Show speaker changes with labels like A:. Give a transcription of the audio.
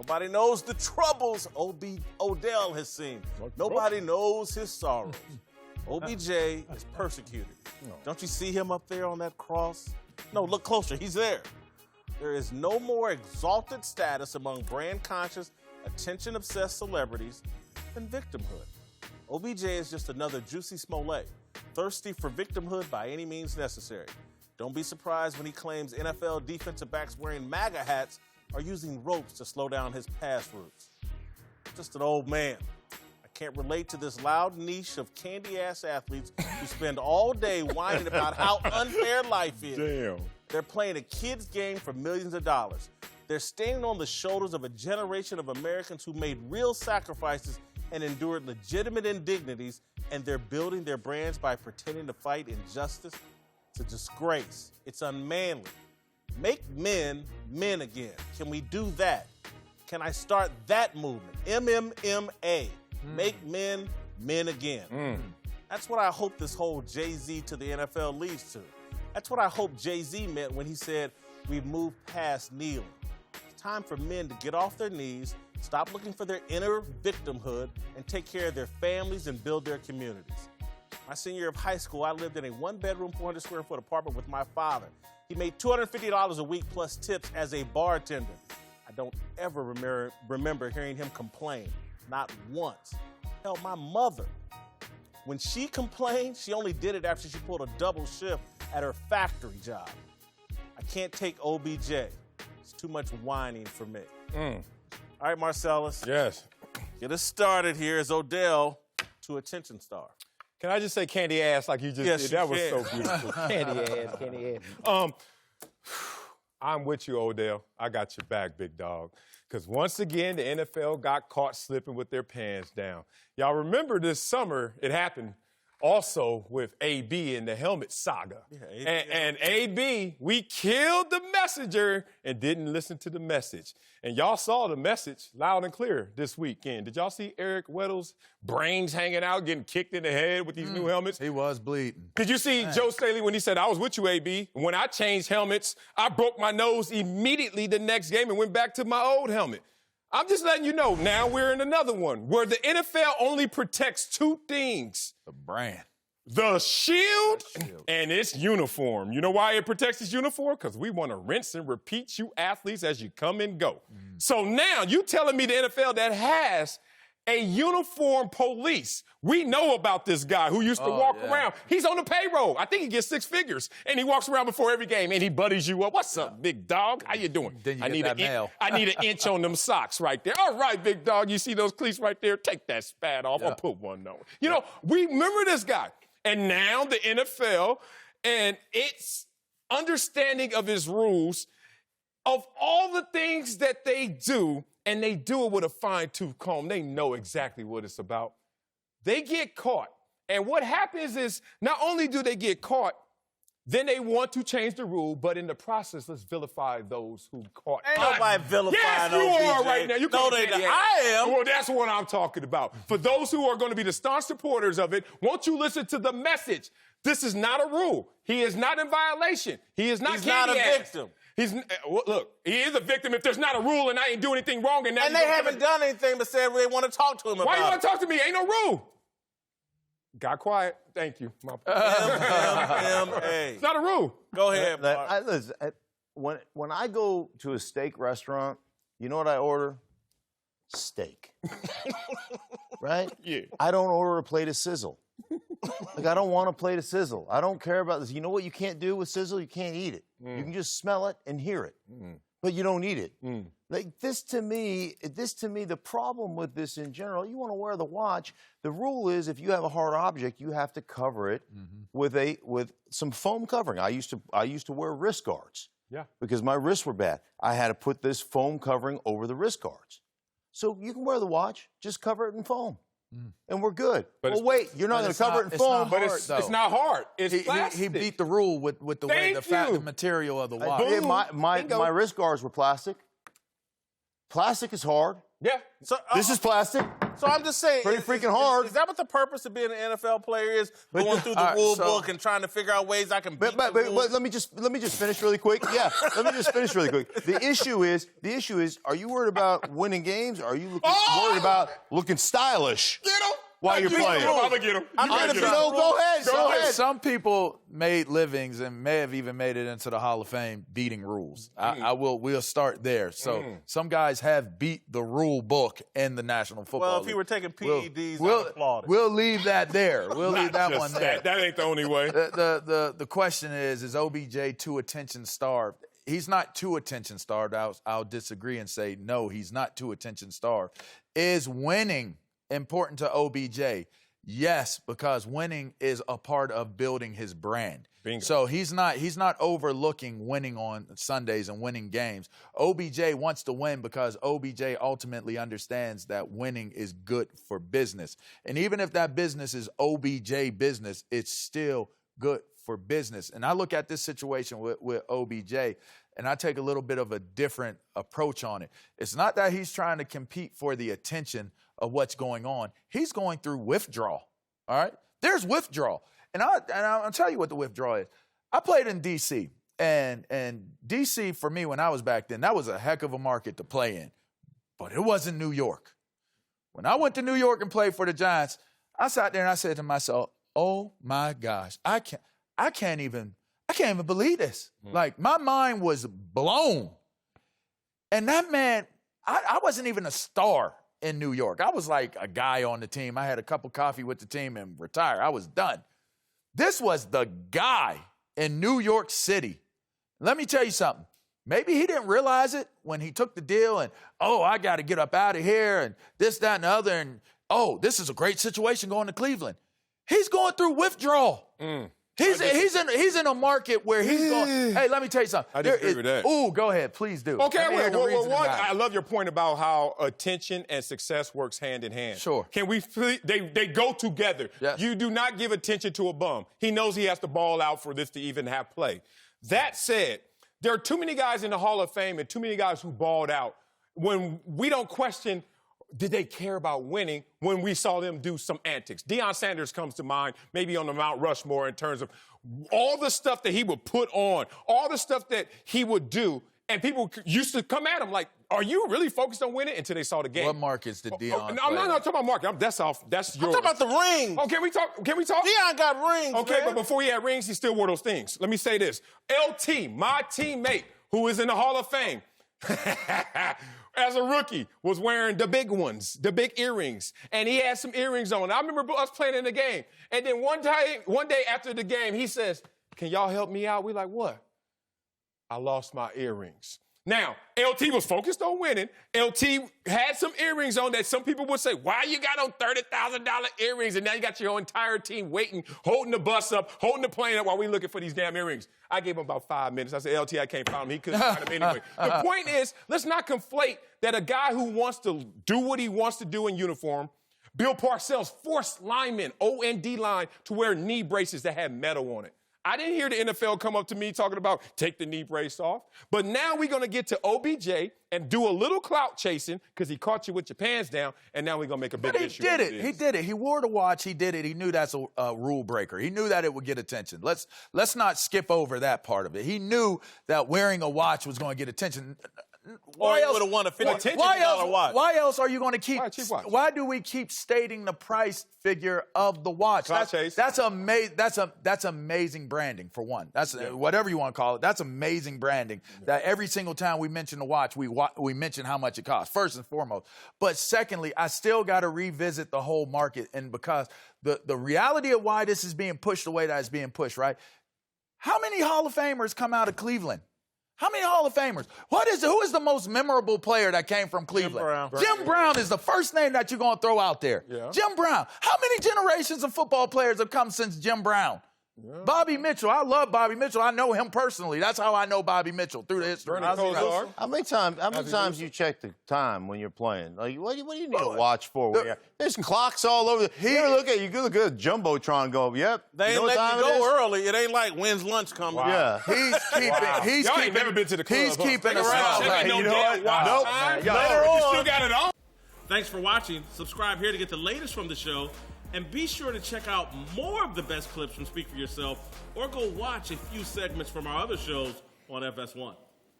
A: Nobody knows the troubles Odell has seen. Nobody knows his sorrows. OBJ is persecuted. Don't you see him up there on that cross? No, look closer. He's there. There is no more exalted status among brand-conscious, attention-obsessed celebrities than victimhood. OBJ is just another Juicy Smollett, thirsty for victimhood by any means necessary. Don't be surprised when he claims NFL defensive backs wearing MAGA hats are using ropes to slow down his pass routes. Just an old man. I can't relate to this loud niche of candy-ass athletes who spend all day whining about how unfair life is.
B: Damn.
A: They're playing a kid's game for millions of dollars. They're standing on the shoulders of a generation of Americans who made real sacrifices and endured legitimate indignities, and they're building their brands by pretending to fight injustice. It's a disgrace. It's unmanly. Make men men again. Can we do that? Can I start that movement? MMMA. Make men men again. That's what I hope this whole Jay-Z to the NFL leads to. That's what I hope Jay-Z meant when he said we've moved past kneeling. It's time for men to get off their knees, stop looking for their inner victimhood, and take care of their families and build their communities. My senior year of high school, I lived in a one-bedroom, 400-square-foot apartment with my father. He made $250 a week plus tips as a bartender. I don't ever remember hearing him complain, not once. Hell, my mother, when she complained, she only did it after she pulled a double shift at her factory job. I can't take OBJ. It's too much whining for me. All right, Marcellus.
B: Yes.
A: Get us started here as Odell to attention star.
B: Can I just say candy ass like you just did? That was so beautiful.
C: Candy ass.
B: I'm with you, Odell. I got your back, big dog. Because once again, the NFL got caught slipping with their pants down. Y'all remember this summer, it happened also with AB in the helmet saga.
A: Yeah,
B: and AB, we killed the messenger and didn't listen to the message. And y'all saw the message loud and clear this weekend. Did y'all see Eric Weddle's brains hanging out, getting kicked in the head with these new helmets?
C: He was bleeding.
B: Did you see Joe Staley when he said, I was with you, AB? When I changed helmets, I broke my nose immediately the next game and went back to my old helmet. I'm just letting you know, now we're in another one where the NFL only protects two things.
C: The brand.
B: The shield and its uniform. You know why it protects its uniform? Because we want to rinse and repeat you athletes as you come and go. So now you telling me the NFL that has a uniform police. We know about this guy who used to walk around. He's on the payroll. I think he gets 6 figures. And he walks around before every game and he buddies you up. What's up, big dog? How you doing?
C: Then you
B: I
C: get that mail.
B: I need an inch on them socks right there. All right, big dog. You see those cleats right there? Take that spat off. I'll put one on. You know, we remember this guy. And now the NFL and its understanding of its rules, of all the things that they do, and they do it with a fine-tooth comb. They know exactly what it's about. They get caught. And what happens is not only do they get caught, then they want to change the rule, but in the process, let's vilify those who caught.
A: Ain't nobody vilifying
B: Yes, you
A: OBJ.
B: are right now. You
A: No, they don't. I am.
B: Well, that's what I'm talking about. For those who are going to be the staunch supporters of it, won't you listen to the message? This is not a rule. He is not in violation. He is not
A: He's not a victim.
B: Look, he is a victim if there's not a rule and I ain't doing anything wrong. And
A: they haven't done anything but said they want to talk to him about it.
B: Why you want to talk to me? Ain't no rule. Got quiet. Thank you.
A: MMA.
B: It's not a rule.
A: Go ahead, Mark.
D: Listen, when I go to a steak restaurant, you know what I order? Steak. Right?
B: Yeah.
D: I don't order a plate of sizzle. Like, I don't want a plate of sizzle. I don't care about this. You know what you can't do with sizzle? You can't eat it. You can just smell it and hear it. But you don't eat it. Like, this to me, the problem with this in general, you want to wear the watch. The rule is if you have a hard object, you have to cover it with some foam covering. I used to wear wrist guards.
B: Yeah.
D: Because my wrists were bad. I had to put this foam covering over the wrist guards. So you can wear the watch, just cover it in foam. And we're good.
B: But
D: well, wait, you're not going to cover it in foam.
B: But it's not hard. It's plastic.
C: He beat the rule with the way the material of the watch.
D: My wrist guards were plastic. Plastic is hard.
B: Yeah.
D: This is plastic.
A: So I'm just saying.
D: Pretty freaking hard.
A: Is that what the purpose of being an NFL player is? Going through the rule book and trying to figure out ways I can beat the rules?
D: But let me just finish really quick. Yeah, let me just finish really quick. The issue is, are you worried about winning games? Or are you worried about looking stylish?
B: Get him.
D: While you're playing.
B: I'm going to get him.
D: Go ahead.
C: Some people made livings and may have even made it into the Hall of Fame beating rules. We'll start there. So some guys have beat the rule book in the National Football League.
A: Well, if he were taking PEDs, I'd applaud it.
C: We'll leave that there. We'll leave that one there.
B: That ain't the only way.
C: The question is OBJ too attention starved? He's not too attention starved. I'll disagree and say no, he's not too attention starved. Is winning important to OBJ? Yes, because winning is a part of building his brand.
B: Bingo.
C: So he's not overlooking winning on Sundays and winning games. OBJ wants to win because OBJ ultimately understands that winning is good for business. And even if that business is OBJ business, it's still good for business. And I look at this situation with OBJ, and I take a little bit of a different approach on it. It's not that he's trying to compete for the attention of what's going on. He's going through withdrawal, all right? There's withdrawal. And I'll tell you what the withdrawal is. I played in D.C., and D.C., for me, when I was back then, that was a heck of a market to play in. But it wasn't New York. When I went to New York and played for the Giants, I sat there and I said to myself, oh, my gosh, I can't even believe this. Like, my mind was blown. And that man, I wasn't even a star in New York. I was like a guy on the team. I had a cup of coffee with the team and retired. I was done. This was the guy in New York City. Let me tell you something. Maybe he didn't realize it when he took the deal and, I got to get up out of here and this, that, and the other. And, this is a great situation going to Cleveland. He's going through withdrawal. He's in a market where he's going, hey, let me tell you something.
B: I disagree with that.
C: Ooh, go ahead. Please do.
B: Okay, I love your point about how attention and success works hand in hand.
C: Sure.
B: Can we they go together.
C: Yes.
B: You do not give attention to a bum. He knows he has to ball out for this to even have play. That said, there are too many guys in the Hall of Fame and too many guys who balled out when we don't question did they care about winning when we saw them do some antics? Deion Sanders comes to mind, maybe on the Mount Rushmore in terms of all the stuff that he would put on, all the stuff that he would do, and people used to come at him like, are you really focused on winning? Until they saw the game.
C: What markets did Deion play?
B: I'm not talking about market. That's yours.
A: I'm talking about the rings.
B: Oh, can we talk?
A: Deion got rings,
B: Okay,
A: man.
B: but before he had rings, he still wore those things. Let me say this. LT, my teammate, who is in the Hall of Fame, as a rookie, was wearing the big ones, the big earrings, and he had some earrings on. I remember us playing in the game, and then one day after the game, he says, can y'all help me out? We like, what? I lost my earrings. Now, LT was focused on winning. LT had some earrings on that some people would say, why you got on $30,000 earrings and now you got your entire team waiting, holding the bus up, holding the plane up while we looking for these damn earrings. I gave him about 5 minutes. I said, LT, I can't find him. He couldn't find them anyway. The point is, let's not conflate that a guy who wants to do what he wants to do in uniform, Bill Parcells forced linemen, O&D line, to wear knee braces that had metal on it. I didn't hear the NFL come up to me talking about take the knee brace off. But now we're going to get to OBJ and do a little clout chasing because he caught you with your pants down, and now we're going to make a big issue.
C: He did it. He wore the watch. He did it. He knew that's a rule breaker. He knew that it would get attention. Let's not skip over that part of it. He knew that wearing a watch was going to get attention.
A: Why else would have won a $50 watch?
C: Why else are you going to keep?
B: Why
C: do we keep stating the price figure of the watch? That's amazing branding for one. That's whatever you want to call it. That's amazing branding. That every single time we mention the watch, we mention how much it costs first and foremost. But secondly, I still got to revisit the whole market, and because the reality of why this is being pushed the way that it's being pushed, right? How many Hall of Famers come out of Cleveland? How many Hall of Famers? Who is the most memorable player that came from Cleveland? Jim Brown is the first name that you're going to throw out there. Yeah. Jim Brown. How many generations of football players have come since Jim Brown? Yeah. Bobby Mitchell. I love Bobby Mitchell. I know him personally. That's how I know Bobby Mitchell, through the history.
D: How many times you check the time when you're playing? Like, what do you need a watch for? There's clocks all over. You look at a Jumbotron go, yep.
A: They ain't letting you go early. It ain't like when's lunch coming.
D: Wow.
A: Yeah.
B: Y'all ain't never been to the club.
C: He's keeping us around.
B: You know what?
D: Nope.
B: You still got it on.
A: Thanks for watching. Subscribe here to get the latest from the show. And be sure to check out more of the best clips from Speak For Yourself or go watch a few segments from our other shows on FS1.